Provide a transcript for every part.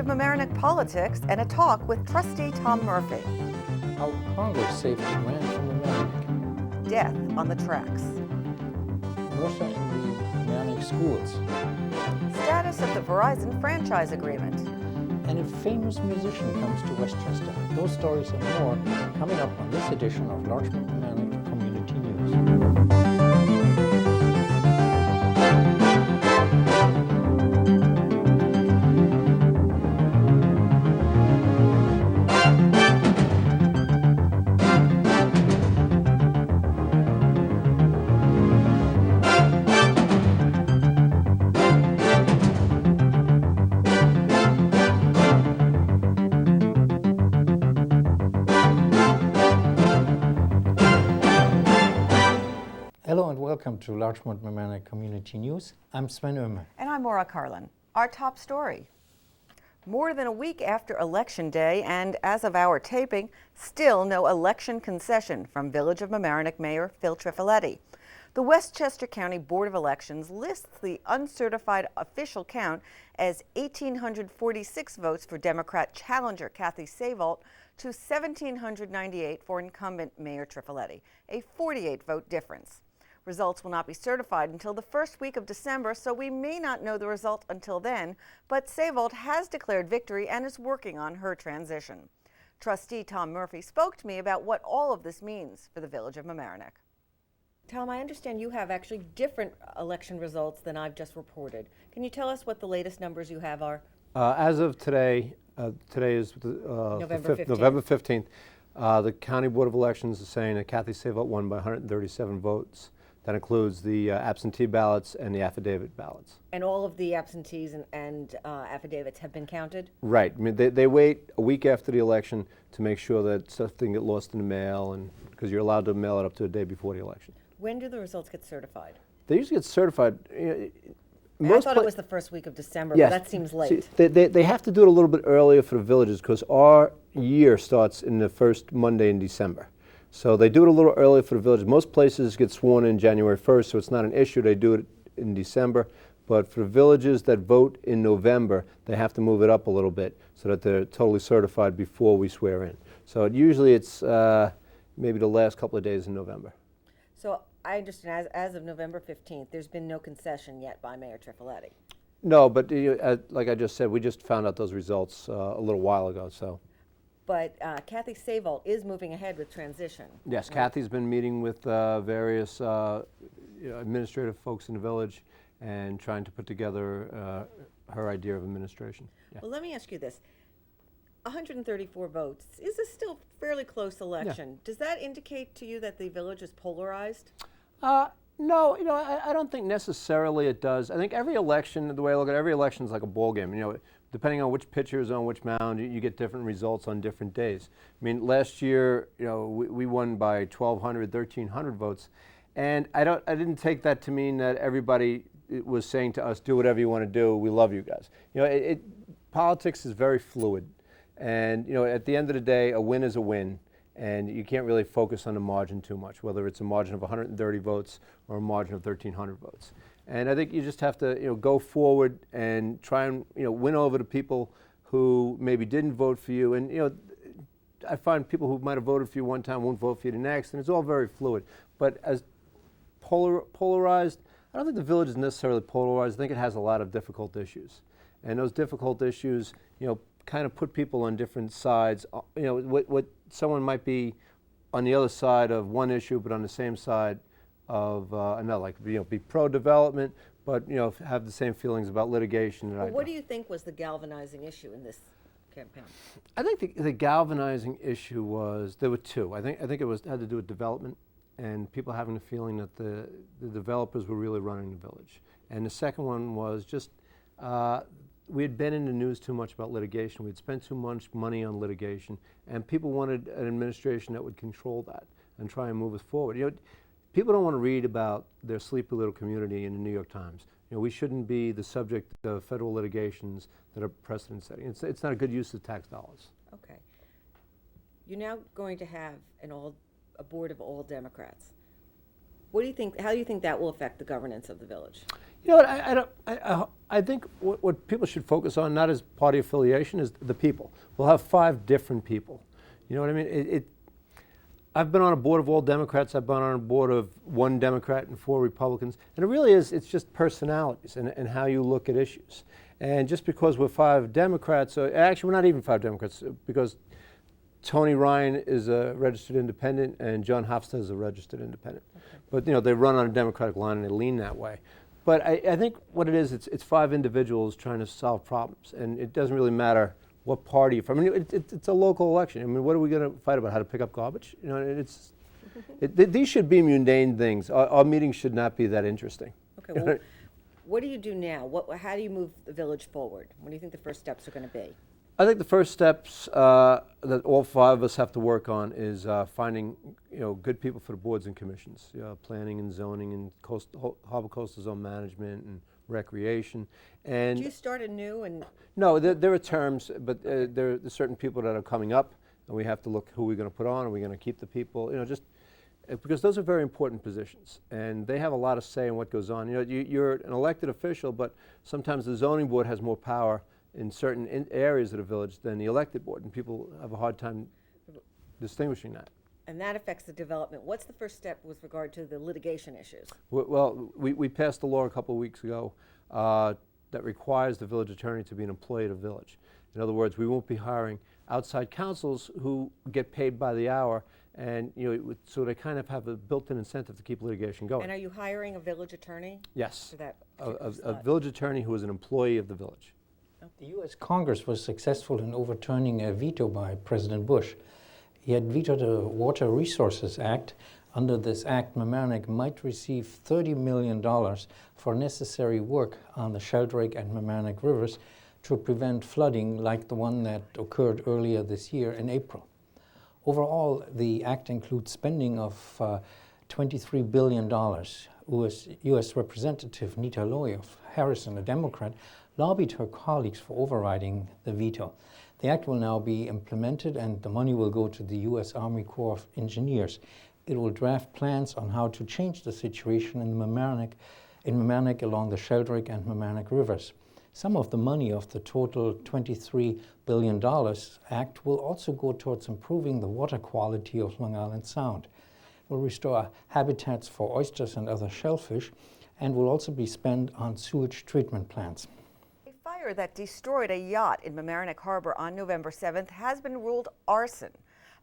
of Mamaroneck politics and a talk with Trustee Tom Murphy. How Congress safely ran from Mamaroneck. Death on the tracks. Russia in the Mamaroneck schools. Status of the Verizon franchise agreement. And a famous musician comes to Westchester. Those stories and more coming up on this edition of Larchmont Mamaroneck Community News. Hello and welcome to Larchmont Mamaroneck Community News. I'm Sven Oehmer. And I'm Maura Carlin. Our top story. More than a week after Election Day, and as of our taping, still no election concession from Village of Mamaroneck Mayor Phil Trifoletti. The Westchester County Board of Elections lists the uncertified official count as 1,846 votes for Democrat challenger Kathy Savolt to 1,798 for incumbent Mayor Trifoletti, a 48-vote difference. Results will not be certified until the first week of December, so we may not know the result until then, but Savolt has declared victory and is working on her transition. Trustee Tom Murphy spoke to me about what all of this means for the Village of Mamaroneck. Tom, I understand you have actually different election results than I've just reported. Can you tell us what the latest numbers you have are? As of today, today is November 15th. November 15th, the County Board of Elections is saying that Kathy Savolt won by 137 votes. That includes the absentee ballots and the affidavit ballots. And all of the absentees and affidavits have been counted? Right. I mean, they wait a week after the election to make sure that stuff didn't get lost in the mail, and because you're allowed to mail it up to a day before the election. When do the results get certified? They usually get certified. I thought it was the first week of December, yes, but that seems late. See, they have to do it a little bit earlier for the villages because our year starts in the first Monday in December. So they do it a little earlier for the villages. Most places get sworn in January 1st, so it's not an issue. They do it in December. But for the villages that vote in November, they have to move it up a little bit so that they're totally certified before we swear in. So usually it's maybe the last couple of days in November. So I understand as of November 15th, there's been no concession yet by Mayor Trifoletti. No, but like I just said, we just found out those results a little while ago. So. But Kathy Savolt is moving ahead with transition. Yes, right? Kathy's been meeting with various administrative folks in the village and trying to put together her idea of administration. Yeah. Well, let me ask you this. 134 votes is a still fairly close election. Yeah. Does that indicate to you that the village is polarized? No, I don't think necessarily it does. I think every election, the way I look at it, every election is like a ball game. Depending on which pitcher is on which mound, you get different results on different days. I mean, last year, we won by 1,200, 1,300 votes, and I didn't take that to mean that everybody was saying to us, "Do whatever you want to do. We love you guys." Politics is very fluid, and at the end of the day, a win is a win, and you can't really focus on the margin too much, whether it's a margin of 130 votes or a margin of 1,300 votes. And I think you just have to, go forward and try and, win over the people who maybe didn't vote for you. And, I find people who might have voted for you one time won't vote for you the next, and it's all very fluid. But as polarized, I don't think the village is necessarily polarized. I think it has a lot of difficult issues. And those difficult issues, kind of put people on different sides. What someone might be on the other side of one issue, but on the same side of another, like be pro-development, but have the same feelings about litigation. Well, what do you think was the galvanizing issue in this campaign? I think the galvanizing issue was there were two. I think it had to do with development and people having the feeling that the developers were really running the village. And the second one was just we had been in the news too much about litigation. We'd spent too much money on litigation, and people wanted an administration that would control that and try and move us forward. People don't want to read about their sleepy little community in the New York Times. We shouldn't be the subject of federal litigations that are precedent setting. It's not a good use of tax dollars. Okay. You're now going to have a board of all Democrats. What do you think? How do you think that will affect the governance of the village? You know what? I think what people should focus on, not as party affiliation, is the people. We'll have 5 different people. You know what I mean? I've been on a board of all Democrats. I've been on a board of 1 Democrat and 4 Republicans. And it really is, it's just personalities and how you look at issues. And just because we're 5 Democrats, actually we're not even 5 Democrats, because Tony Ryan is a registered independent and John Hofstad is a registered independent. Okay. But you know, they run on a Democratic line and they lean that way. But I think what it is, it's 5 individuals trying to solve problems, and it doesn't really matter what party you're from. I mean, it's a local election. I mean, what are we going to fight about? How to pick up garbage? You know, these should be mundane things. Our meetings should not be that interesting. Okay. Well, what do you do now? How do you move the village forward? What do you think the first steps are going to be? I think the first steps that all 5 of us have to work on is finding, good people for the boards and commissions, planning and zoning and harbor coastal zone management and recreation. And do you start anew? And no, there are terms, but there are certain people that are coming up, and we have to look who we're going to put on. Are we going to keep the people? Just because those are very important positions, and they have a lot of say in what goes on. You're an elected official, but sometimes the zoning board has more power in certain areas of the village than the elected board, and people have a hard time distinguishing that. And that affects the development. What's the first step with regard to the litigation issues? Well, we passed a law a couple of weeks ago that requires the village attorney to be an employee of the village. In other words, we won't be hiring outside counsels who get paid by the hour, and so they kind of have a built-in incentive to keep litigation going. And are you hiring a village attorney? Yes, for that a village attorney who is an employee of the village. The U.S. Congress was successful in overturning a veto by President Bush. He had vetoed the Water Resources Act. Under this act, Mamaroneck might receive $30 million for necessary work on the Sheldrake and Mamaroneck rivers to prevent flooding like the one that occurred earlier this year in April. Overall, the act includes spending of $23 billion. U.S. Representative Nita Lowey of Harrison, a Democrat, lobbied her colleagues for overriding the veto. The act will now be implemented, and the money will go to the U.S. Army Corps of Engineers. It will draft plans on how to change the situation in Mamaroneck along the Sheldrake and Mamaroneck rivers. Some of the money of the total $23 billion act will also go towards improving the water quality of Long Island Sound. It will restore habitats for oysters and other shellfish, and will also be spent on sewage treatment plants. A fire that destroyed a yacht in Marmaroneck Harbor on November 7th has been ruled arson.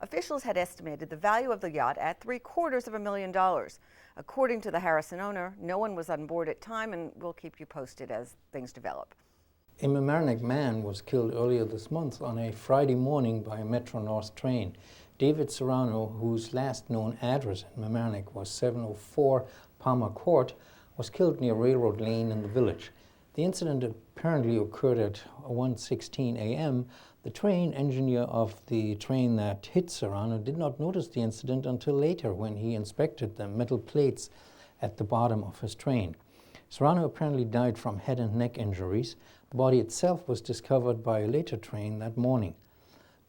Officials had estimated the value of the yacht at $750,000. According to the Harrison owner, no one was on board at time, and we'll keep you posted as things develop. A Marmaroneck man was killed earlier this month on a Friday morning by a Metro North train. David Serrano, whose last known address in Marmaroneck was 704 Palmer Court, was killed near Railroad Lane in the village. The incident apparently occurred at 1:16 a.m. The train engineer of the train that hit Serrano did not notice the incident until later, when he inspected the metal plates at the bottom of his train. Serrano apparently died from head and neck injuries. The body itself was discovered by a later train that morning.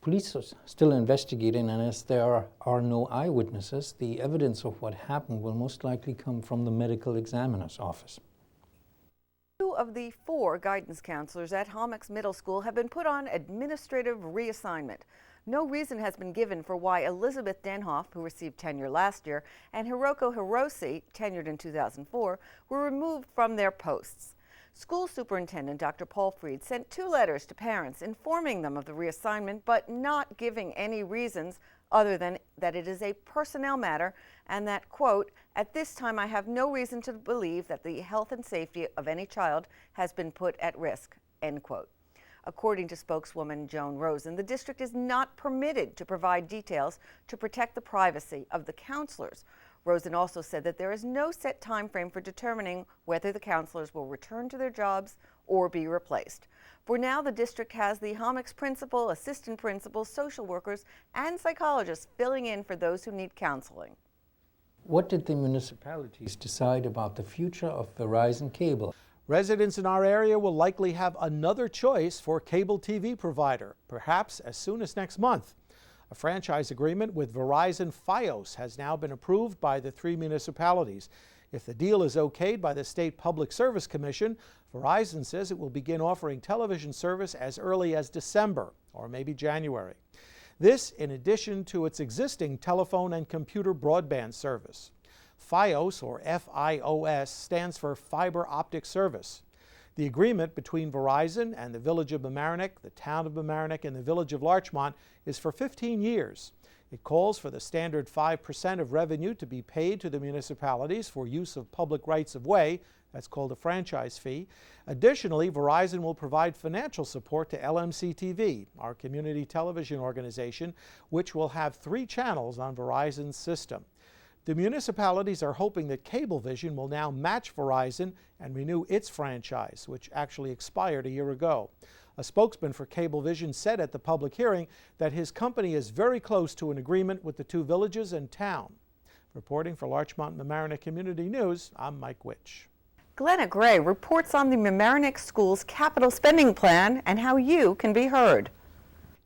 Police are still investigating, and as there are no eyewitnesses, the evidence of what happened will most likely come from the medical examiner's office. 2 of the 4 guidance counselors at Holmex Middle School have been put on administrative reassignment. No reason has been given for why Elizabeth Denhoff, who received tenure last year, and Hiroko Hiroshi, tenured in 2004, were removed from their posts. School Superintendent Dr. Paul Freed sent 2 letters to parents informing them of the reassignment, but not giving any reasons other than that it is a personnel matter and that, quote, "At this time I have no reason to believe that the health and safety of any child has been put at risk," end quote. According to spokeswoman Joan Rosen, the district is not permitted to provide details to protect the privacy of the counselors. Rosen also said that there is no set time frame for determining whether the counselors will return to their jobs or be replaced. For now, the district has the Holmex principal, assistant principals, social workers, and psychologists filling in for those who need counseling. What did the municipalities decide about the future of Verizon Cable? Residents in our area will likely have another choice for cable TV provider, perhaps as soon as next month. A franchise agreement with Verizon Fios has now been approved by the 3 municipalities. If the deal is okayed by the State Public Service Commission, Verizon says it will begin offering television service as early as December or maybe January. This in addition to its existing telephone and computer broadband service. Fios, or FIOS, stands for Fiber Optic Service. The agreement between Verizon and the Village of Mamaroneck, the Town of Mamaroneck, and the Village of Larchmont is for 15 years. It calls for the standard 5% of revenue to be paid to the municipalities for use of public rights of way. That's called a franchise fee. Additionally, Verizon will provide financial support to LMC-TV, our community television organization, which will have 3 channels on Verizon's system. The municipalities are hoping that Cablevision will now match Verizon and renew its franchise, which actually expired a year ago. A spokesman for Cablevision said at the public hearing that his company is very close to an agreement with the 2 villages and town. Reporting for Larchmont Mamaroneck Community News, I'm Mike Witch. Glenna Gray reports on the Marmaroneck School's capital spending plan and how you can be heard.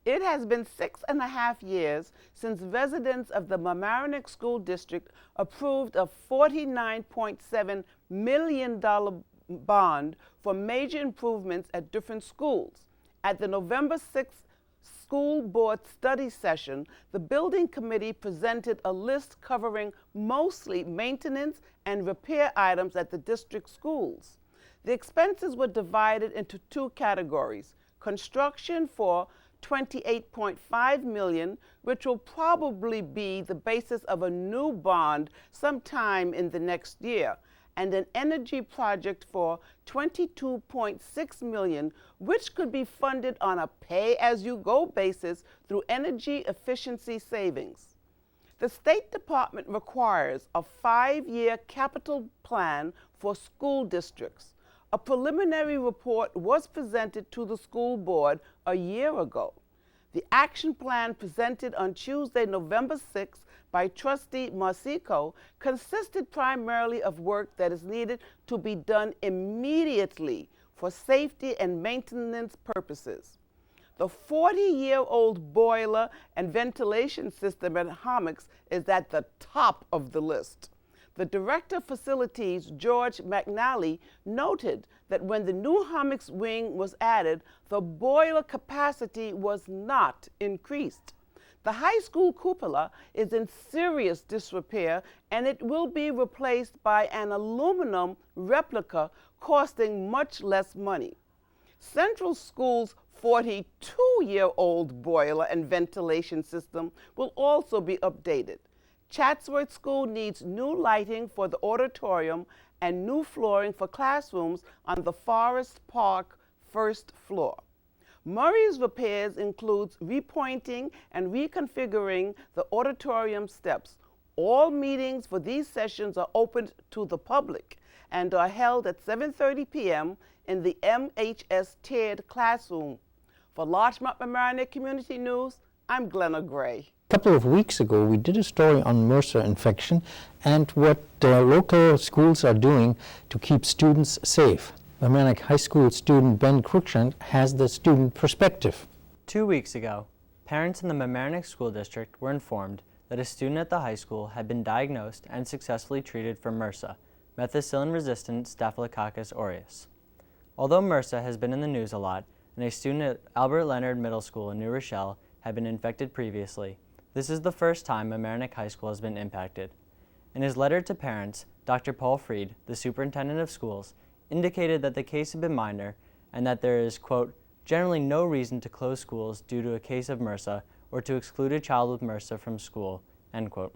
It has been 6.5 years since residents of the Marmaroneck School District approved a $49.7 million bond for major improvements at different schools. At the November 6th school board study session, the building committee presented a list covering mostly maintenance and repair items at the district schools. The expenses were divided into 2 categories: construction for $28.5 million, which will probably be the basis of a new bond sometime in the next year, and an energy project for $22.6 million, which could be funded on a pay-as-you-go basis through energy efficiency savings. The State Department requires a 5-year capital plan for school districts. A preliminary report was presented to the school board a year ago. The action plan presented on Tuesday, November 6th by Trustee Marsico consisted primarily of work that is needed to be done immediately for safety and maintenance purposes. The 40-year-old boiler and ventilation system at Hommocks is at the top of the list. The Director of Facilities, George McNally, noted that when the new Hommocks wing was added, the boiler capacity was not increased. The high school cupola is in serious disrepair, and it will be replaced by an aluminum replica costing much less money. Central School's 42-year-old boiler and ventilation system will also be updated. Chatsworth School needs new lighting for the auditorium and new flooring for classrooms on the Forest Park first floor. Murray's repairs includes repointing and reconfiguring the auditorium steps. All meetings for these sessions are open to the public and are held at 7:30 p.m. in the MHS tiered classroom. For Larchmont Marmaroneck Community News, I'm Glenna Gray. A couple of weeks ago, we did a story on MRSA infection and what local schools are doing to keep students safe. Mamaroneck High School student Ben Cruikshank has the student perspective. 2 weeks ago, parents in the Marmaroneck School District were informed that a student at the high school had been diagnosed and successfully treated for MRSA, methicillin-resistant Staphylococcus aureus. Although MRSA has been in the news a lot, and a student at Albert Leonard Middle School in New Rochelle had been infected previously, this is the first time Marmaroneck High School has been impacted. In his letter to parents, Dr. Paul Freed, the superintendent of schools, indicated that the case had been minor and that there is, quote, generally no reason to close schools due to a case of MRSA or to exclude a child with MRSA from school, end quote.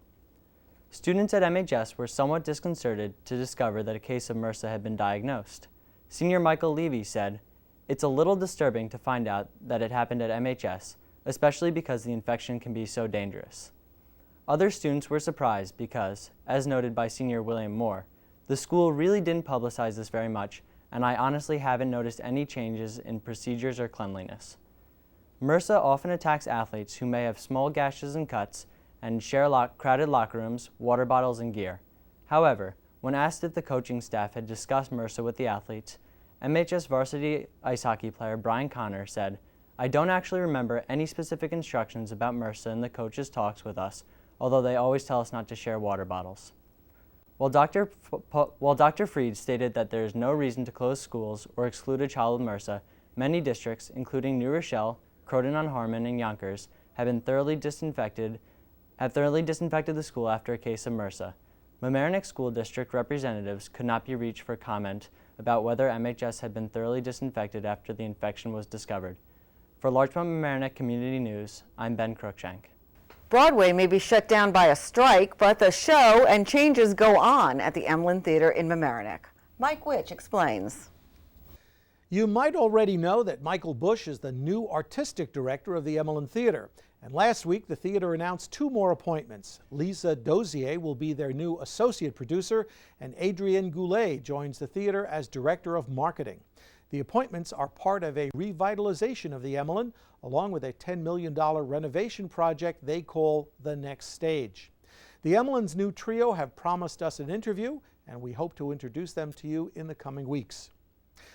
Students at MHS were somewhat disconcerted to discover that a case of MRSA had been diagnosed. Senior Michael Levy said, "It's a little disturbing to find out that it happened at MHS, especially because the infection can be so dangerous." Other students were surprised because, as noted by Senior William Moore, the school really didn't publicize this very much, and I honestly haven't noticed any changes in procedures or cleanliness. MRSA often attacks athletes who may have small gashes and cuts and share crowded locker rooms, water bottles, and gear. However, when asked if the coaching staff had discussed MRSA with the athletes, MHS varsity ice hockey player Brian Connor said, I don't actually remember any specific instructions about MRSA in the coaches' talks with us, although they always tell us not to share water bottles. While Dr. Freed stated that there is no reason to close schools or exclude a child with MRSA, many districts, including New Rochelle, Croton-on-Harmon, and Yonkers, have thoroughly disinfected the school after a case of MRSA. Mamaroneck School District representatives could not be reached for comment about whether MHS had been thoroughly disinfected after the infection was discovered. For Larchmont Mamaroneck Community News, I'm Ben Cruikshank. Broadway may be shut down by a strike, but the show and changes go on at the Emlyn Theater in Mamaroneck. Mike Witch explains. You might already know that Michael Bush is the new artistic director of the Emlyn Theater. And last week, the theater announced 2 more appointments. Lisa Dozier will be their new associate producer, and Adrienne Goulet joins the theater as director of marketing. The appointments are part of a revitalization of the Emlyn, along with a $10 million renovation project they call The Next Stage. The Emlyn's new trio have promised us an interview, and we hope to introduce them to you in the coming weeks.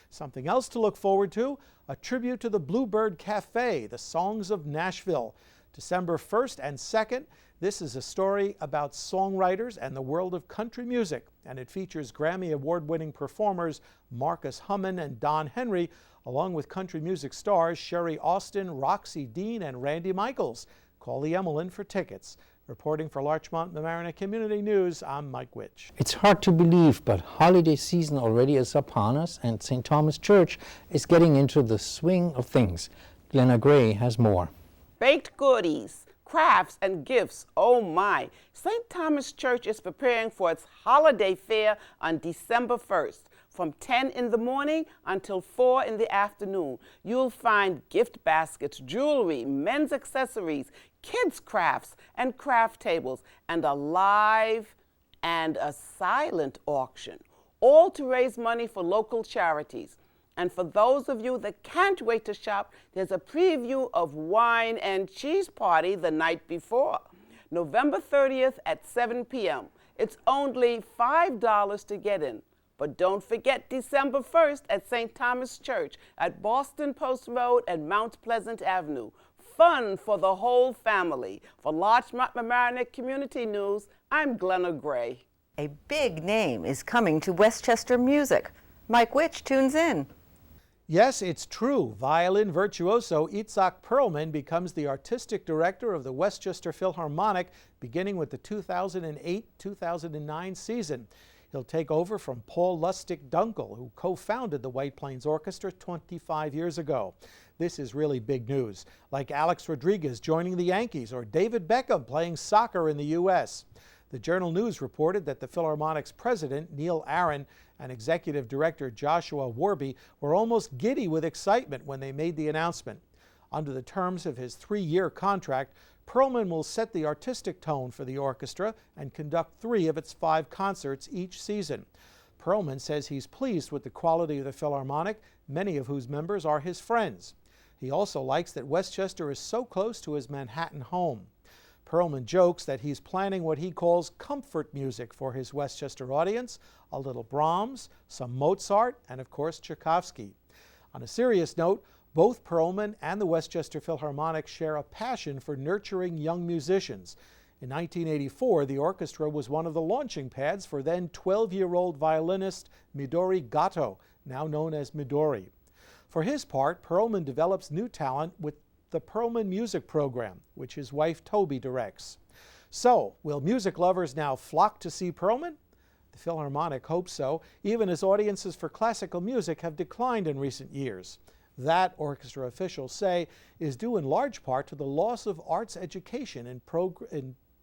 Something else to look forward to, a tribute to the Bluebird Cafe, the Songs of Nashville. December 1st and 2nd, this is a story about songwriters and the world of country music, and it features Grammy Award-winning performers Marcus Hummin and Don Henry, along with country music stars Sherry Austin, Roxy Dean, and Randy Michaels. Call the Emlyn for tickets. Reporting for Larchmont Mamaroneck Community News, I'm Mike Witch. It's hard to believe, but holiday season already is upon us, and St. Thomas Church is getting into the swing of things. Glenna Gray has more. Baked goodies, crafts, and gifts, oh my. St. Thomas Church is preparing for its holiday fair on December 1st. From 10 in the morning until 4 in the afternoon, you'll find gift baskets, jewelry, men's accessories, kids' crafts, and craft tables, and a live and a silent auction, all to raise money for local charities. And for those of you that can't wait to shop, there's a preview of Wine and Cheese Party the night before, November 30th at 7 p.m. It's only $5 to get in. But don't forget December 1st at St. Thomas Church at Boston Post Road and Mount Pleasant Avenue. Fun for the whole family. For Larchmont Mamaroneck Community News, I'm Glenna Gray. A big name is coming to Westchester music. Mike Witch tunes in. Yes, it's true. Violin virtuoso Itzhak Perlman becomes the artistic director of the Westchester Philharmonic beginning with the 2008-2009 season. He'll take over from Paul Lustig Dunkel, who co-founded the White Plains Orchestra 25 years ago. This is really big news, like Alex Rodriguez joining the Yankees or David Beckham playing soccer in the U.S. The Journal News reported that the Philharmonic's president, Neil Aaron, and executive director Joshua Warby were almost giddy with excitement when they made the announcement. Under the terms of his 3-year contract, Perlman will set the artistic tone for the orchestra and conduct 3 of its 5 concerts each season. Perlman says he's pleased with the quality of the Philharmonic, many of whose members are his friends. He also likes that Westchester is so close to his Manhattan home. Perlman jokes that he's planning what he calls comfort music for his Westchester audience, a little Brahms, some Mozart, and of course Tchaikovsky. On a serious note, both Perlman and the Westchester Philharmonic share a passion for nurturing young musicians. In 1984, the orchestra was one of the launching pads for then 12-year-old violinist Midori Gatto, now known as Midori. For his part, Perlman develops new talent with the Perlman Music Program, which his wife Toby directs. So, will music lovers now flock to see Perlman? The Philharmonic hopes so, even as audiences for classical music have declined in recent years. That, orchestra officials say, is due in large part to the loss of arts education in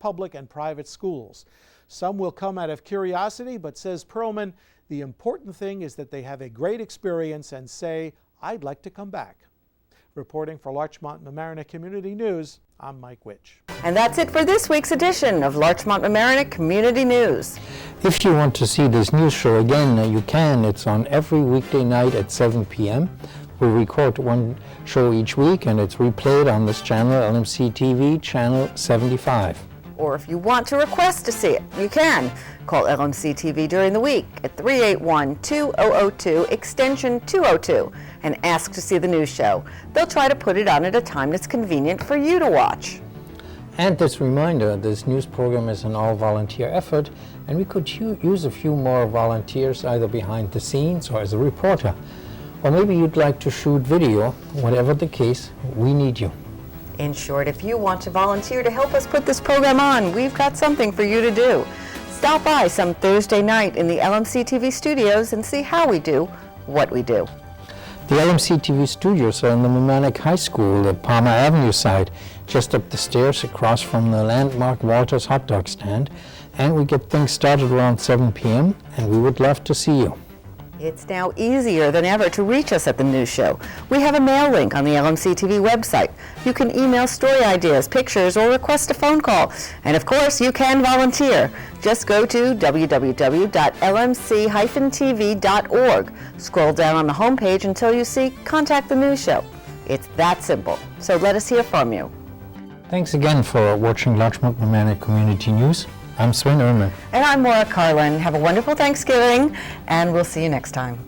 public and private schools. Some will come out of curiosity, but says Perlman, the important thing is that they have a great experience and say, I'd like to come back. Reporting for Larchmont Mamaroneck Community News, I'm Mike Witch. And that's it for this week's edition of Larchmont Mamaroneck Community News. If you want to see this news show again, you can. It's on every weekday night at 7 p.m. We record one show each week, and it's replayed on this channel, LMC-TV, channel 75. Or if you want to request to see it, you can. Call LMC-TV during the week at 381-2002, extension 202, and ask to see the news show. They'll try to put it on at a time that's convenient for you to watch. And this reminder, this news program is an all-volunteer effort, and we could use a few more volunteers either behind the scenes or as a reporter. Or maybe you'd like to shoot video. Whatever the case, we need you. In short, if you want to volunteer to help us put this program on, we've got something for you to do. Stop by some Thursday night in the LMC-TV studios and see how we do what we do. The LMC-TV studios are in the Marmaroneck High School, the Palmer Avenue side, just up the stairs across from the landmark Walter's hot dog stand. And we get things started around 7 p.m. and we would love to see you. It's now easier than ever to reach us at the news show. We have a mail link on the LMC-TV website. You can email story ideas, pictures, or request a phone call. And of course, you can volunteer. Just go to www.lmc-tv.org. Scroll down on the homepage until you see Contact the News Show. It's that simple. So let us hear from you. Thanks again for watching Larchmont Marmaroneck Community News. I'm Sven Ermer. And I'm Maura Carlin. Have a wonderful Thanksgiving, and we'll see you next time.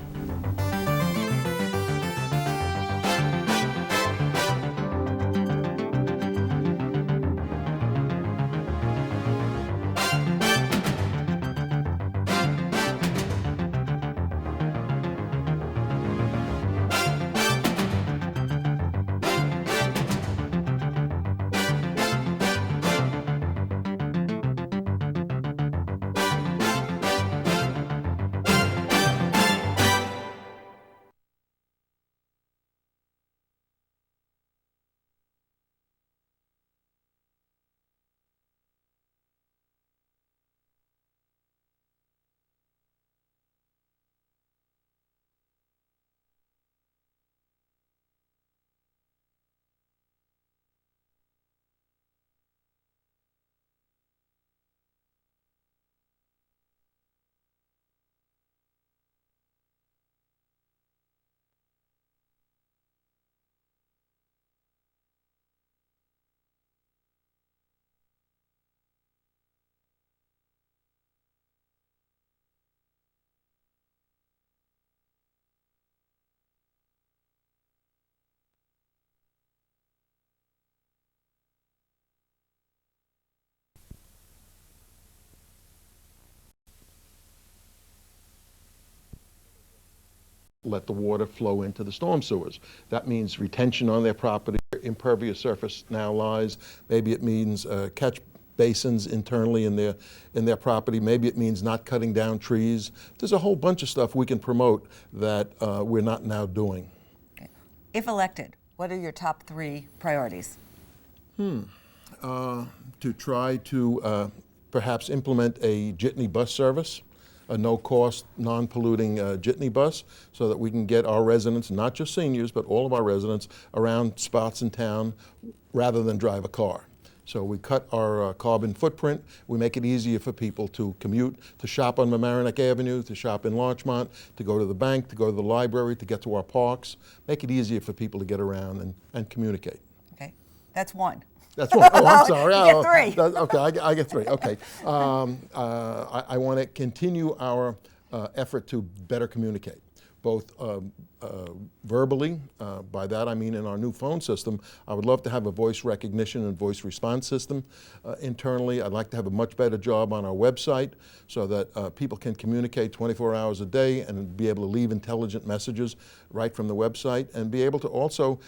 Let the water flow into the storm sewers. That means retention on their property, impervious surface now lies. Maybe it means catch basins internally in their property. Maybe it means not cutting down trees. There's a whole bunch of stuff we can promote that we're not now doing. If elected, what are your top 3 priorities? To try to perhaps implement a jitney bus service, a no-cost, non-polluting jitney bus, so that we can get our residents, not just seniors, but all of our residents, around spots in town rather than drive a car. So we cut our carbon footprint. We make it easier for people to commute, to shop on Marmaroneck Avenue, to shop in Larchmont, to go to the bank, to go to the library, to get to our parks. Make it easier for people to get around and communicate. Okay, that's 1. That's one. Oh, I'm sorry. You get 3. Okay, I get 3. Okay. I want to continue our effort to better communicate, both verbally. By that I mean in our new phone system, I would love to have a voice recognition and voice response system internally. I'd like to have a much better job on our website so that people can communicate 24 hours a day and be able to leave intelligent messages right from the website, and be able to also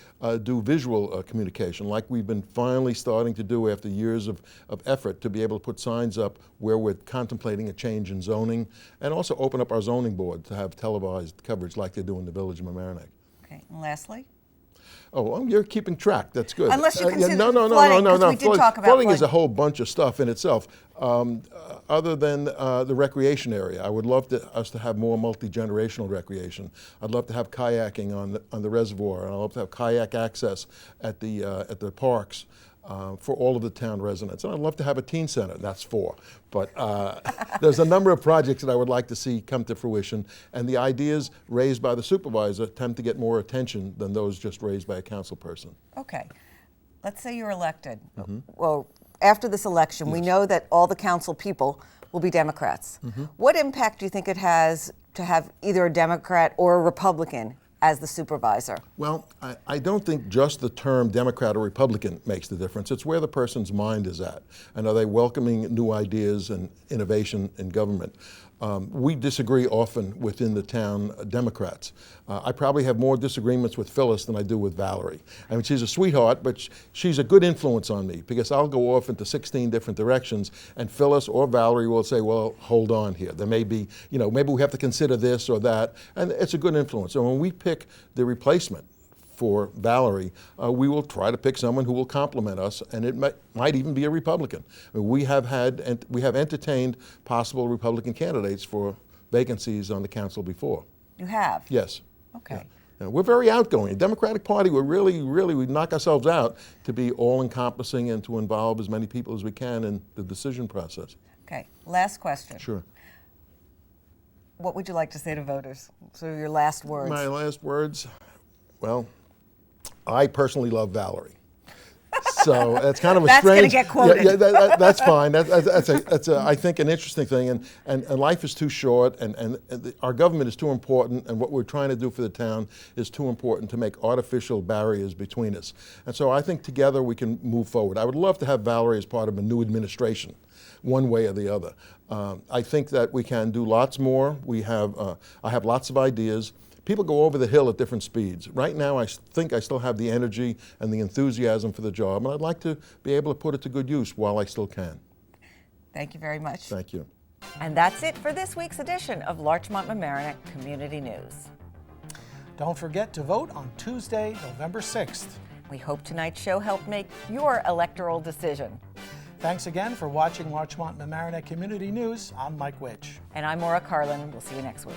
do visual communication, like we've been finally starting to do after years of effort, to be able to put signs up where we're contemplating a change in zoning, and also open up our zoning board to have televised coverage like they do in the village of Marmaroneck. Okay, and lastly? Oh, well, you're keeping track. That's good. Unless you consider no, flooding, 'cause we did talk about flooding is flooding. a whole bunch of stuff in itself. Other than the recreation area, I would love us to have more multi-generational recreation. I'd love to have kayaking on the reservoir, and I'd love to have kayak access at the parks for all of the town residents. And I'd love to have a teen center. That's 4. But there's a number of projects that I would like to see come to fruition, and the ideas raised by the supervisor tend to get more attention than those just raised by a council person. Okay, let's say you're elected. Well, after this election, we know that all the council people will be Democrats. What impact do you think it has to have either a Democrat or a Republican as the supervisor? Well, I don't think just the term Democrat or Republican makes the difference. It's where the person's mind is at. And are they welcoming new ideas and innovation in government? We disagree often within the town Democrats. I probably have more disagreements with Phyllis than I do with Valerie. I mean, she's a sweetheart, but she's a good influence on me because I'll go off into 16 different directions and Phyllis or Valerie will say, well, hold on here. There may be, maybe we have to consider this or that. And it's a good influence. And when we pick the replacement for Valerie, we will try to pick someone who will complement us, and it might even be a Republican. I mean, we have entertained possible Republican candidates for vacancies on the council before. You have? Yes. Okay. Yeah. We're very outgoing. The Democratic Party, we knock ourselves out to be all-encompassing and to involve as many people as we can in the decision process. Okay. Last question. Sure. What would you like to say to voters? So your last words. My last words, well, I personally love Valerie. So that's kind of a that's strange. That's going to get quoted. That's fine. That's I think an interesting thing. And life is too short, and our government is too important, and what we're trying to do for the town is too important to make artificial barriers between us. And so I think together we can move forward. I would love to have Valerie as part of a new administration, one way or the other. I think that we can do lots more. I have lots of ideas. People go over the hill at different speeds. Right now, I think I still have the energy and the enthusiasm for the job, and I'd like to be able to put it to good use while I still can. Thank you very much. Thank you. And that's it for this week's edition of Larchmont Mamaroneck Community News. Don't forget to vote on Tuesday, November 6th. We hope tonight's show helped make your electoral decision. Thanks again for watching Larchmont Mamaroneck Community News. I'm Mike Witch. And I'm Maura Carlin. We'll see you next week.